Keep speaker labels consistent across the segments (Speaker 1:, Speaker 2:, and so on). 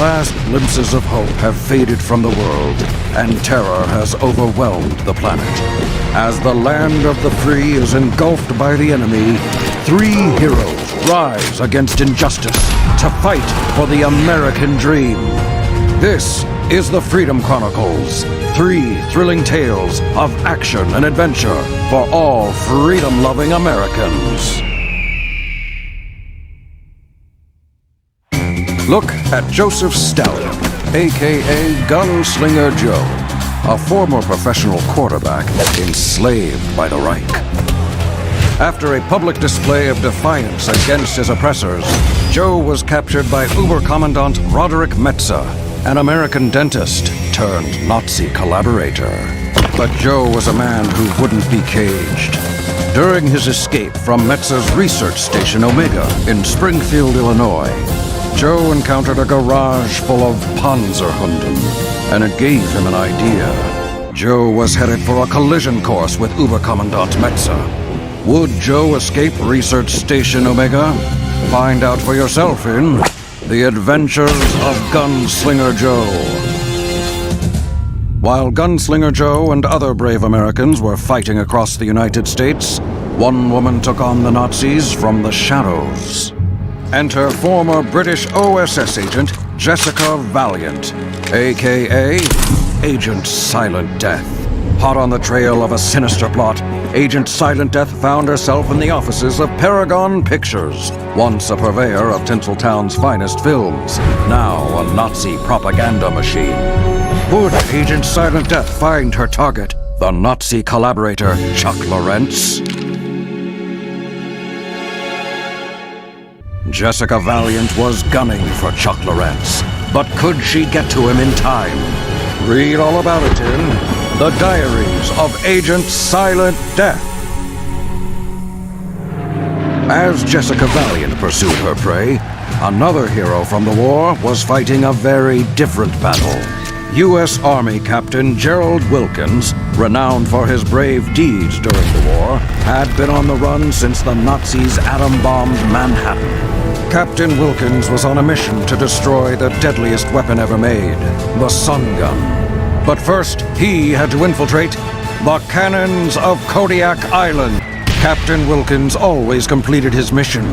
Speaker 1: last glimpses of hope have faded from the world, and terror has overwhelmed the planet. As the land of the free is engulfed by the enemy, three heroes rise against injustice to fight for the American dream. This is the Freedom Chronicles, 3 thrilling tales of action and adventure for all freedom-loving Americans. Look at Joseph Stallion, a.k.a. Gunslinger Joe, a former professional quarterback enslaved by the Reich. After a public display of defiance against his oppressors, Joe was captured by Uber-Commandant Roderick Metze, an American dentist turned Nazi collaborator. But Joe was a man who wouldn't be caged. During his escape from Metze's research station Omega in Springfield, Illinois, Joe encountered a garage full of Panzerhunden, and it gave him an idea. Joe was headed for a collision course with Uber-Commandant Metze. Would Joe escape Research Station Omega? Find out for yourself in The Adventures of Gunslinger Joe. While Gunslinger Joe and other brave Americans were fighting across the United States, one woman took on the Nazis from the shadows. Enter former British OSS agent Jessica Valiant, a.k.a. Agent Silent Death. Hot on the trail of a sinister plot, Agent Silent Death found herself in the offices of Paragon Pictures, once a purveyor of Tinseltown's finest films, now a Nazi propaganda machine. Would Agent Silent Death find her target, the Nazi collaborator Chuck Lorentz? Jessica Valiant was gunning for Chuck Lorentz, but could she get to him in time? Read all about it in The Diaries of Agent Silent Death. As Jessica Valiant pursued her prey, another hero from the war was fighting a very different battle. U.S. Army Captain Gerald Wilkins, renowned for his brave deeds during the war, had been on the run since the Nazis atom-bombed Manhattan. Captain Wilkins was on a mission to destroy the deadliest weapon ever made, the Sun Gun. But first, he had to infiltrate the cannons of Kodiak Island. Captain Wilkins always completed his mission,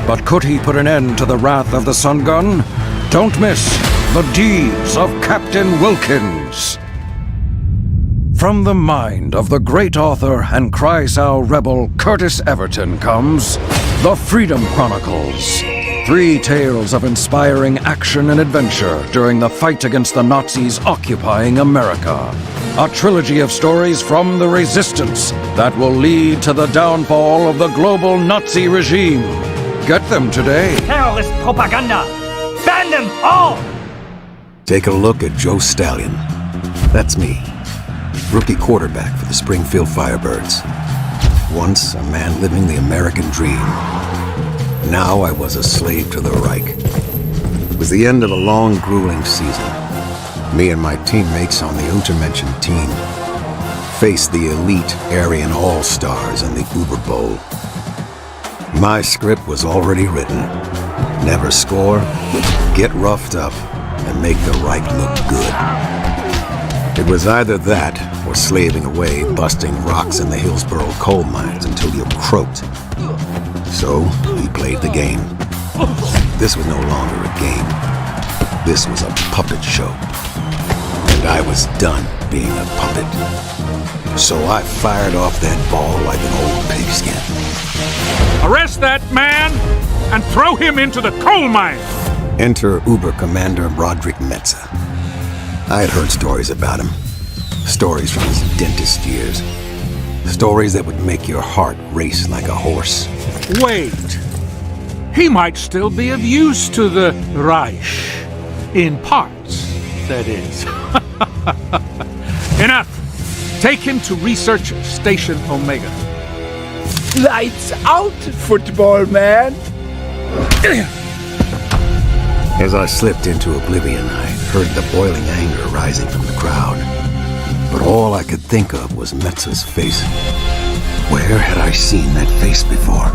Speaker 1: but could he put an end to the wrath of the Sun Gun? Don't miss the deeds of Captain Wilkins. From the mind of the great author and Kreisau rebel Curtis Everton comes The Freedom Chronicles. 3 tales of inspiring action and adventure during the fight against the Nazis occupying America. A trilogy of stories from the resistance that will lead to the downfall of the global Nazi regime. Get them today.
Speaker 2: Terrorist propaganda! Ban them all!
Speaker 3: Take a look at Joe Stallion. That's me. Rookie quarterback for the Springfield Firebirds. Once a man living the American dream. Now I was a slave to the Reich. It was the end of a long, grueling season. Me and my teammates on the untermentioned team faced the elite Aryan All-Stars in the Uber Bowl. My script was already written. Never score, get roughed up, and make the Reich look good. It was either that or slaving away, busting rocks in the Hillsborough coal mines until you croaked. So, we played the game. This was no longer a game. This was a puppet show. And I was done being a puppet. So I fired off that ball like an old pigskin.
Speaker 4: Arrest that man and throw him into the coal mine!
Speaker 3: Enter Uber Commander Roderick Metze. I had heard stories about him. Stories from his dentist years. Stories that would make your heart race like a horse.
Speaker 4: Wait. He might still be of use to the Reich. In parts, that is. Enough! Take him to Research Station Omega.
Speaker 5: Lights out, football man!
Speaker 3: As I slipped into oblivion, I heard the boiling anger rising from the crowd. But all I could think of was Metze's face. Where had I seen that face before?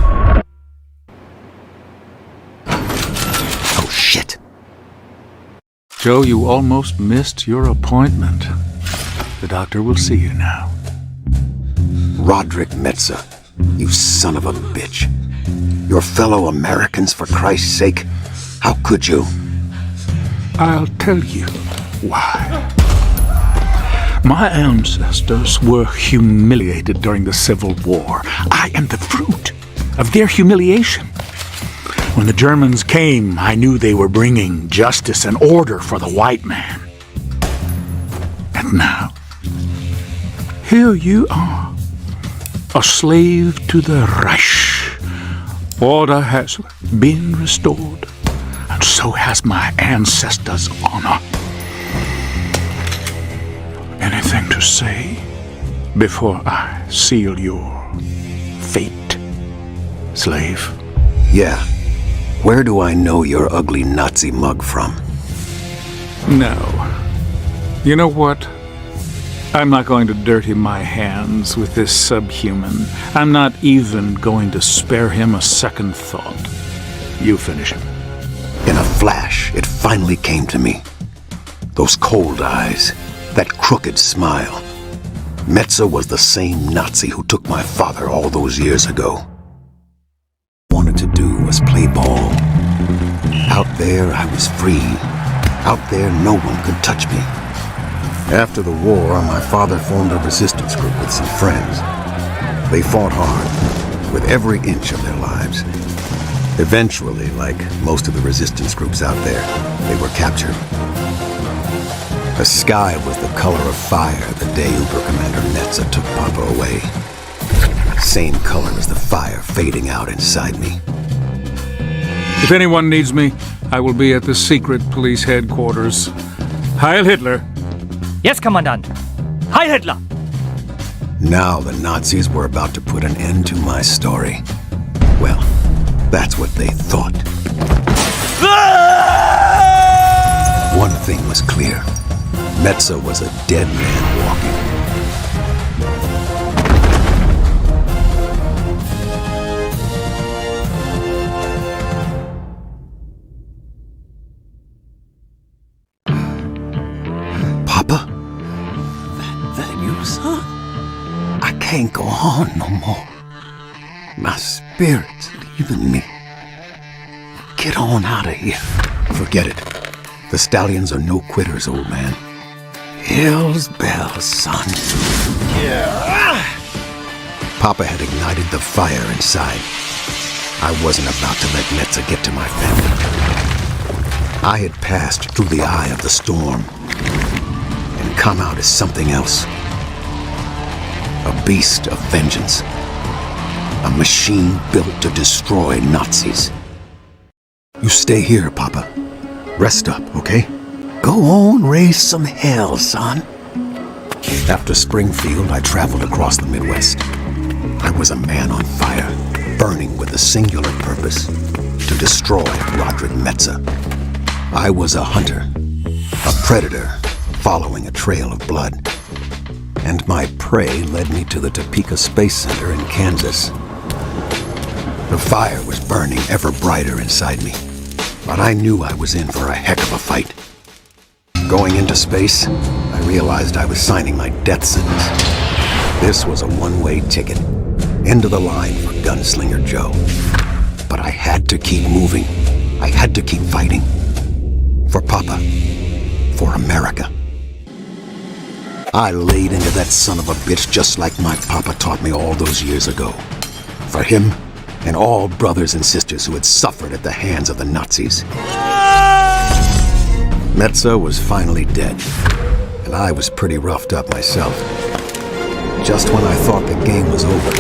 Speaker 4: Joe, you almost missed your appointment. The doctor will see you now.
Speaker 3: Roderick Metza, you son of a bitch. Your fellow Americans, for Christ's sake. How could you?
Speaker 4: I'll tell you why. My ancestors were humiliated during the Civil War. I am the fruit of their humiliation. When the Germans came, I knew they were bringing justice and order for the white man. And now, here you are, a slave to the Reich. Order has been restored, and so has my ancestors' honor. Anything to say before I seal your fate, slave?
Speaker 3: Yeah. Where do I know your ugly Nazi mug from?
Speaker 4: No. You know what? I'm not going to dirty my hands with this subhuman. I'm not even going to spare him a second thought. You finish him.
Speaker 3: In a flash, it finally came to me. Those cold eyes, that crooked smile. Metza was the same Nazi who took my father all those years ago. All I wanted to do was play ball. Out there, I was free. Out there, no one could touch me. After the war, my father formed a resistance group with some friends. They fought hard, with every inch of their lives. Eventually, like most of the resistance groups out there, they were captured. The sky was the color of fire the day Uber Commander Metza took Papa away. Same color as the fire fading out inside me.
Speaker 4: If anyone needs me, I will be at the secret police headquarters. Heil Hitler!
Speaker 2: Yes, Commandant. Heil Hitler!
Speaker 3: Now the Nazis were about to put an end to my story. Well, that's what they thought. One thing was clear. Metza was a dead man walking. Papa? That you, son? I can't go on no more. My spirit's leaving me. Get on out of here. Forget it. The stallions are no quitters, old man. Hell's bells, son. Yeah. Papa had ignited the fire inside. I wasn't about to let Metza get to my family. I had passed through the eye of the storm and come out as something else. A beast of vengeance. A machine built to destroy Nazis. You stay here, Papa. Rest up, okay? Go on, raise some hell, son. After Springfield, I traveled across the Midwest. I was a man on fire, burning with a singular purpose, to destroy Roderick Metza. I was a hunter, a predator, following a trail of blood. And my prey led me to the Topeka Space Center in Kansas. The fire was burning ever brighter inside me, but I knew I was in for a heck of a fight. Going into space, I realized I was signing my death sentence. This was a one-way ticket, into the line for Gunslinger Joe. But I had to keep moving. I had to keep fighting. For Papa. For America. I laid into that son of a bitch just like my Papa taught me all those years ago. For him and all brothers and sisters who had suffered at the hands of the Nazis. Metza was finally dead, and I was pretty roughed up myself. Just when I thought the game was over,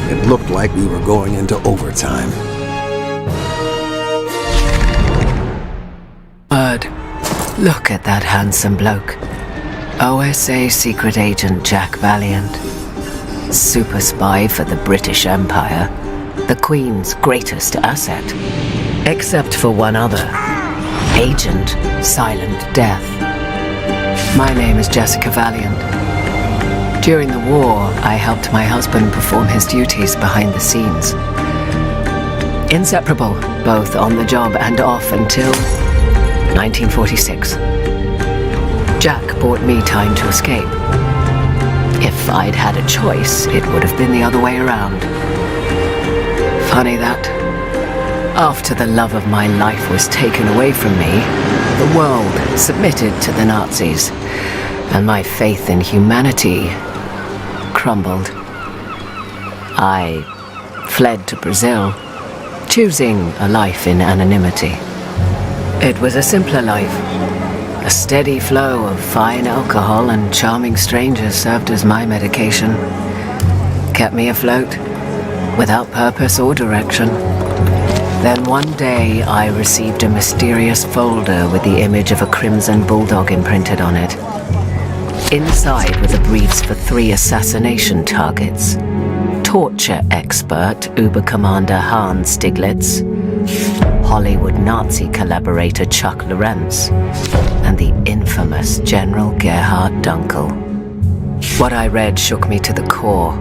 Speaker 3: it looked like we were going into overtime.
Speaker 6: Bud, look at that handsome bloke. OSA secret agent Jack Valiant. Super spy for the British Empire. The Queen's greatest asset. Except for one other. Agent Silent Death. My name is Jessica Valiant. During the war, I helped my husband perform his duties behind the scenes. Inseparable, both on the job and off until 1946. Jack bought me time to escape. If I'd had a choice, it would have been the other way around. Funny that. After the love of my life was taken away from me, the world submitted to the Nazis, and my faith in humanity crumbled. I fled to Brazil, choosing a life in anonymity. It was a simpler life. A steady flow of fine alcohol and charming strangers served as my medication. Kept me afloat, without purpose or direction. Then one day I received a mysterious folder with the image of a crimson bulldog imprinted on it. Inside were the briefs for 3 assassination targets: torture expert Uber-Commander Hans Stiglitz, Hollywood Nazi collaborator Chuck Lorentz, and the infamous General Gerhard Dunkel. What I read shook me to the core.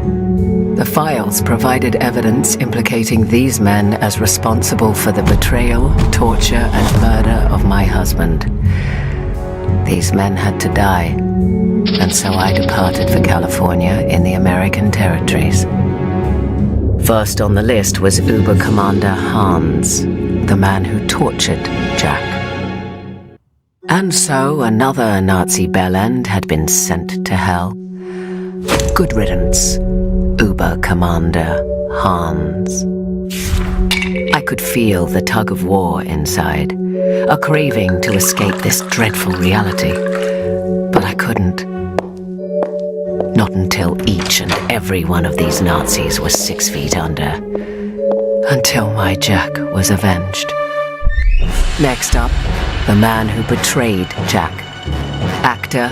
Speaker 6: The files provided evidence implicating these men as responsible for the betrayal, torture, and murder of my husband. These men had to die, and so I departed for California in the American territories. First on the list was Uber-Commander Hans, the man who tortured Jack. And so another Nazi bellend had been sent to hell. Good riddance, Uber-Commander Hans. I could feel the tug of war inside, a craving to escape this dreadful reality. But I couldn't. Not until each and every one of these Nazis was 6 feet under. Until my Jack was avenged. Next up, the man who betrayed Jack. Actor,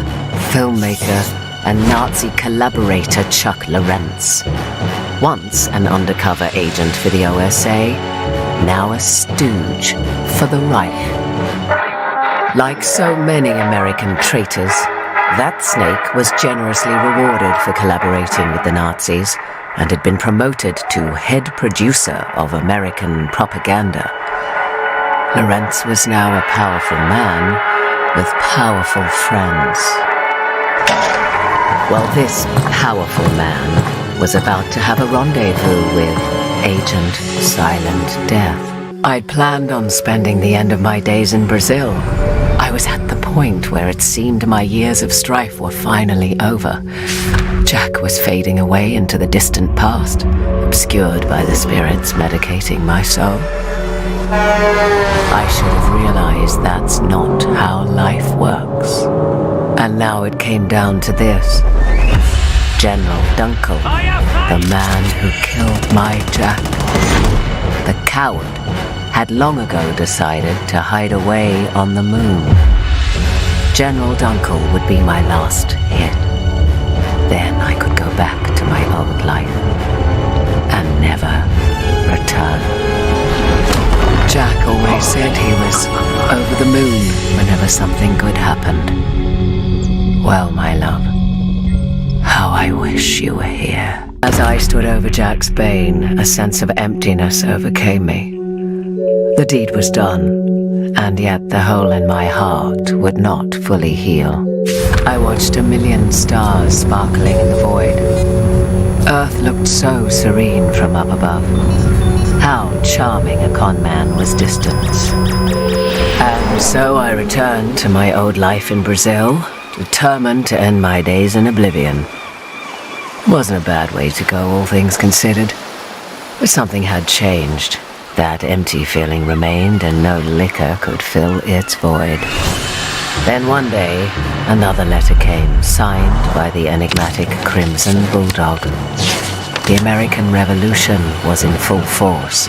Speaker 6: filmmaker, and Nazi collaborator Chuck Lorentz. Once an undercover agent for the OSA, now a stooge for the Reich. Like so many American traitors, that snake was generously rewarded for collaborating with the Nazis and had been promoted to head producer of American propaganda. Lorentz was now a powerful man with powerful friends. Well, this powerful man was about to have a rendezvous with Agent Silent Death. I'd planned on spending the end of my days in Brazil. I was at the point where it seemed my years of strife were finally over. Jack was fading away into the distant past, obscured by the spirits medicating my soul. I should have realized that's not how life works. And now it came down to this. General Dunkel, the man who killed my Jack. The coward had long ago decided to hide away on the moon. General Dunkel would be my last hit. Then I could go back to my old life and never return. Jack always said he was over the moon whenever something good happened. Well, my love, how I wish you were here. As I stood over Jack's bane, a sense of emptiness overcame me. The deed was done, and yet the hole in my heart would not fully heal. I watched a million stars sparkling in the void. Earth looked so serene from up above. How charming a con man was distance. And so I returned to my old life in Brazil, determined to end my days in oblivion. Wasn't a bad way to go, all things considered. But something had changed. That empty feeling remained, and no liquor could fill its void. Then one day, another letter came, signed by the enigmatic Crimson Bulldog. The American Revolution was in full force,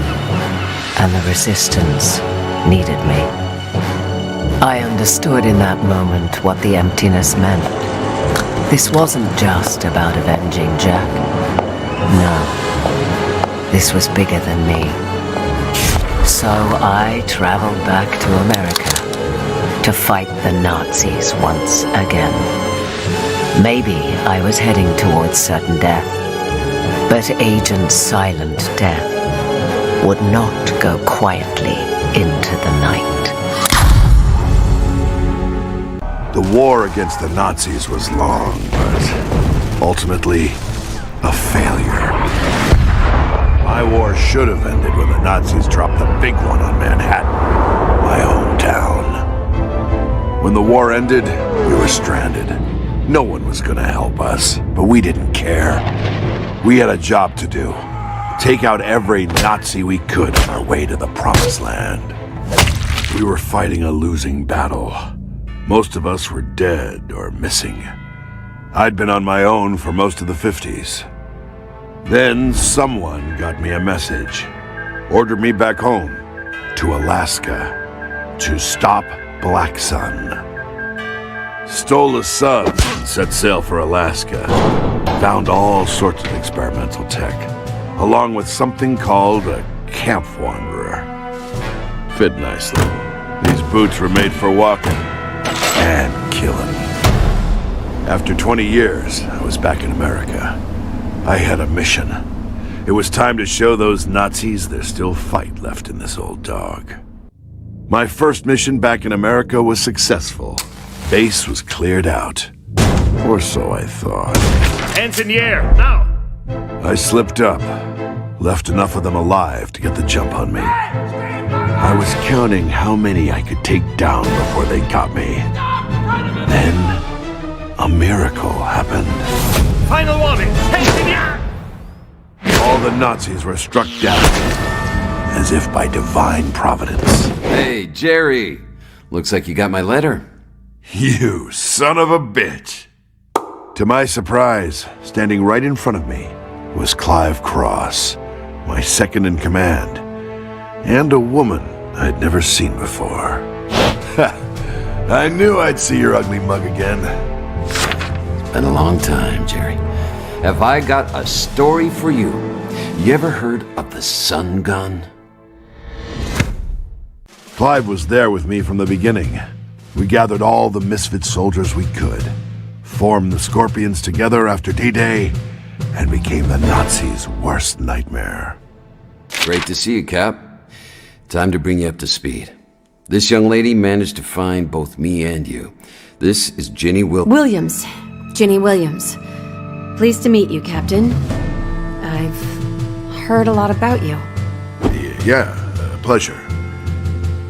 Speaker 6: and the resistance needed me. I understood in that moment what the emptiness meant. This wasn't just about avenging Jack. No, this was bigger than me. So I traveled back to America to fight the Nazis once again. Maybe I was heading towards certain death, but Agent Silent Death would not go quietly into the night.
Speaker 3: war against the Nazis was long, but ultimately a failure. My war should have ended when the Nazis dropped the big one on Manhattan, my hometown. When the war ended, we were stranded. No one was gonna help us, but we didn't care. We had a job to do. Take out every Nazi we could on our way to the Promised Land. We were fighting a losing battle. Most of us were dead or missing. I'd been on my own for most of the 50s. Then someone got me a message. Ordered me back home, to Alaska, to stop Black Sun. Stole a sub and set sail for Alaska. Found all sorts of experimental tech, along with something called a camp wanderer. Fit nicely. These boots were made for walking and killing. After 20 years, I was back in America. I had a mission. It was time to show those Nazis there's still fight left in this old dog. My first mission back in America was successful. Base was cleared out. Or so I thought.
Speaker 2: Hands in the air, now!
Speaker 3: I slipped up. Left enough of them alive to get the jump on me. I was counting how many I could take down before they got me. Then, a miracle happened.
Speaker 2: Final warning, hands in the air!
Speaker 3: All the Nazis were struck down, as if by divine providence.
Speaker 7: Hey, Jerry. Looks like you got my letter.
Speaker 3: You son of a bitch! To my surprise, standing right in front of me was Clive Cross, my second in command, and a woman I'd never seen before. I knew I'd see your ugly mug again.
Speaker 7: It's been a long time, Jerry. Have I got a story for you? You ever heard of the sun gun?
Speaker 3: Clive was there with me from the beginning. We gathered all the misfit soldiers we could, formed the Scorpions together after D-Day, and became the Nazis' worst nightmare.
Speaker 7: Great to see you, Cap. Time to bring you up to speed. This young lady managed to find both me and you. This is Ginny
Speaker 8: Williams. Ginny Williams. Pleased to meet you, Captain. I've heard a lot about you.
Speaker 3: Yeah, pleasure.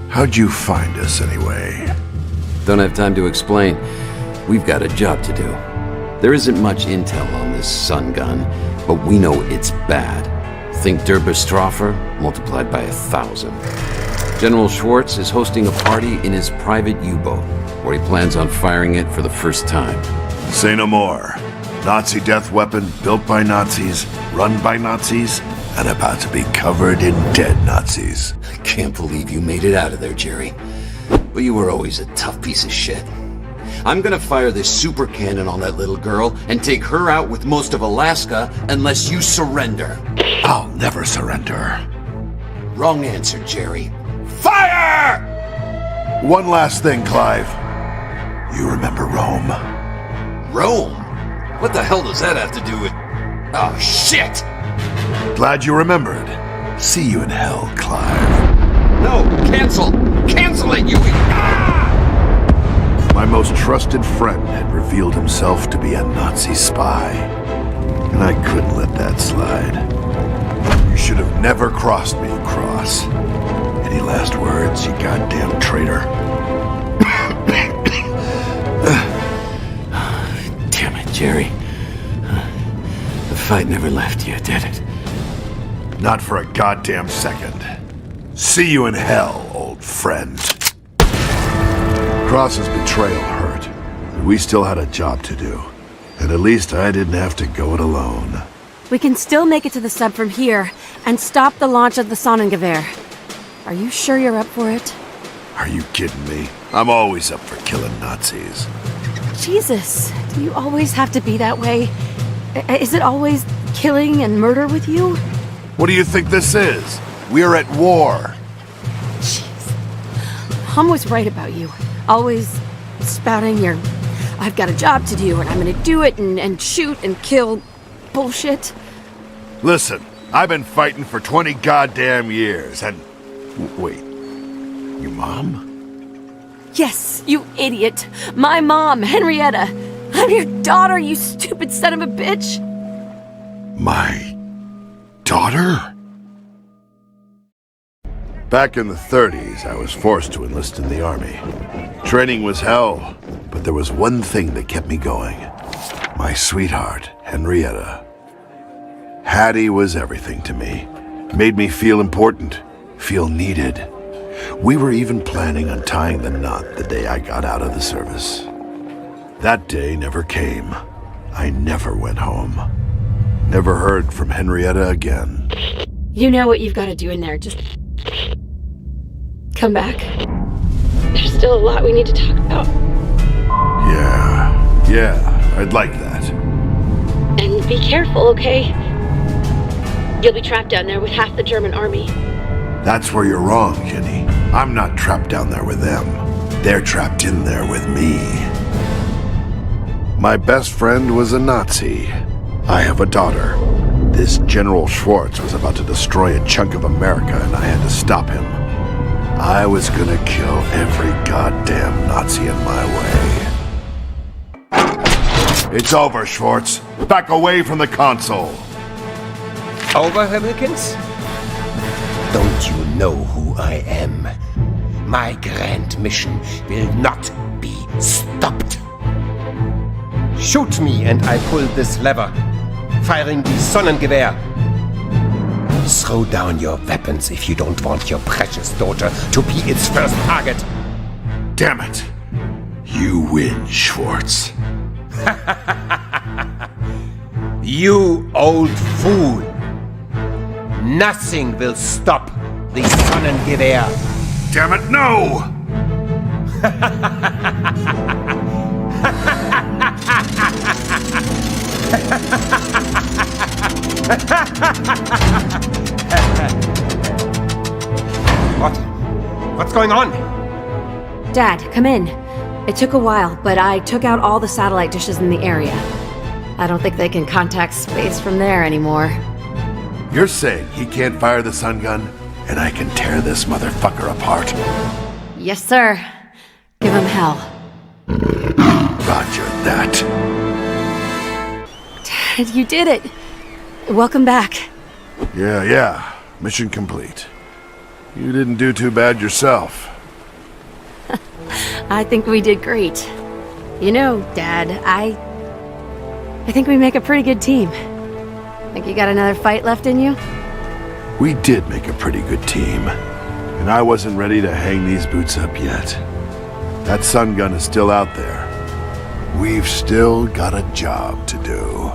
Speaker 3: How'd you find us, anyway?
Speaker 7: Don't have time to explain. We've got a job to do. There isn't much intel on this sun gun, but we know it's bad. Think Derbestroffer multiplied by 1,000. General Schwartz is hosting a party in his private U-boat, where he plans on firing it for the first time.
Speaker 3: Say no more. Nazi death weapon built by Nazis, run by Nazis, and about to be covered in dead Nazis.
Speaker 7: I can't believe you made it out of there, Jerry. But you were always a tough piece of shit. I'm gonna fire this super cannon on that little girl and take her out with most of Alaska unless you surrender.
Speaker 3: I'll never surrender.
Speaker 7: Wrong answer, Jerry. Fire!
Speaker 3: One last thing, Clive. You remember Rome?
Speaker 7: Rome? What the hell does that have to do with... Oh, shit!
Speaker 3: Glad you remembered. See you in hell, Clive.
Speaker 7: No, cancel! Cancel it, you...
Speaker 3: My most trusted friend had revealed himself to be a Nazi spy, and I couldn't let that slide. You should have never crossed me, Cross. Any last words, you goddamn traitor?
Speaker 7: Damn it, Jerry. The fight never left you, did it?
Speaker 3: Not for a goddamn second. See you in hell, old friend. Cross's betrayal hurt, but we still had a job to do. And at least I didn't have to go it alone.
Speaker 8: We can still make it to the sub from here and stop the launch of the Sonnengewehr. Are you sure you're up for it?
Speaker 3: Are you kidding me? I'm always up for killing Nazis.
Speaker 8: Jesus, do you always have to be that way? Is it always killing and murder with you?
Speaker 3: What do you think this is? We're at war.
Speaker 8: Jeez. Hum was right about you. Always spouting your, I've got a job to do and I'm gonna do it and shoot and kill bullshit.
Speaker 3: Listen, I've been fighting for 20 goddamn years and... Wait, your mom?
Speaker 8: Yes, you idiot. My mom, Henrietta. I'm your daughter, you stupid son of a bitch.
Speaker 9: My daughter? Back in the 30s, I was forced to enlist in the army. Training was hell, but there was one thing that kept me going. My sweetheart, Henrietta. Hattie was everything to me. Made me feel important, feel needed. We were even planning on tying the knot the day I got out of the service. That day never came. I never went home. Never heard from Henrietta again.
Speaker 8: You know what you've got to do in there. Just come back. There's still a lot we need to talk about.
Speaker 9: Yeah, I'd like that.
Speaker 8: And be careful, okay? You'll be trapped down there with half the German army.
Speaker 9: That's where you're wrong, Jenny. I'm not trapped down there with them. They're trapped in there with me. My best friend was a Nazi. I have a daughter. This General Schwartz was about to destroy a chunk of America, and I had to stop him. I was gonna kill every goddamn Nazi in my way. It's over, Schwartz. Back away from the console.
Speaker 10: Over, Hamilkins? Don't you know who I am? My grand mission will not be stopped. Shoot me and I pull this lever, firing the Sonnengewehr. Throw down your weapons if you don't want your precious daughter to be its first target.
Speaker 9: Damn it. You win, Schwartz.
Speaker 10: You old fool. Nothing will stop the Sonnengewehr.
Speaker 9: Damn it, no!
Speaker 10: What's going on?
Speaker 8: Dad, come in. It took a while, but I took out all the satellite dishes in the area. I don't think they can contact space from there anymore.
Speaker 9: You're saying he can't fire the sun gun, and I can tear this motherfucker apart?
Speaker 8: Yes, sir. Give him hell.
Speaker 9: Roger that.
Speaker 8: Dad, you did it. Welcome back.
Speaker 9: Yeah. Mission complete. You didn't do too bad yourself.
Speaker 8: I think we did great. You know, Dad, I think we make a pretty good team. Think you got another fight left in you?
Speaker 9: We did make a pretty good team. And I wasn't ready to hang these boots up yet. That sun gun is still out there. We've still got a job to do.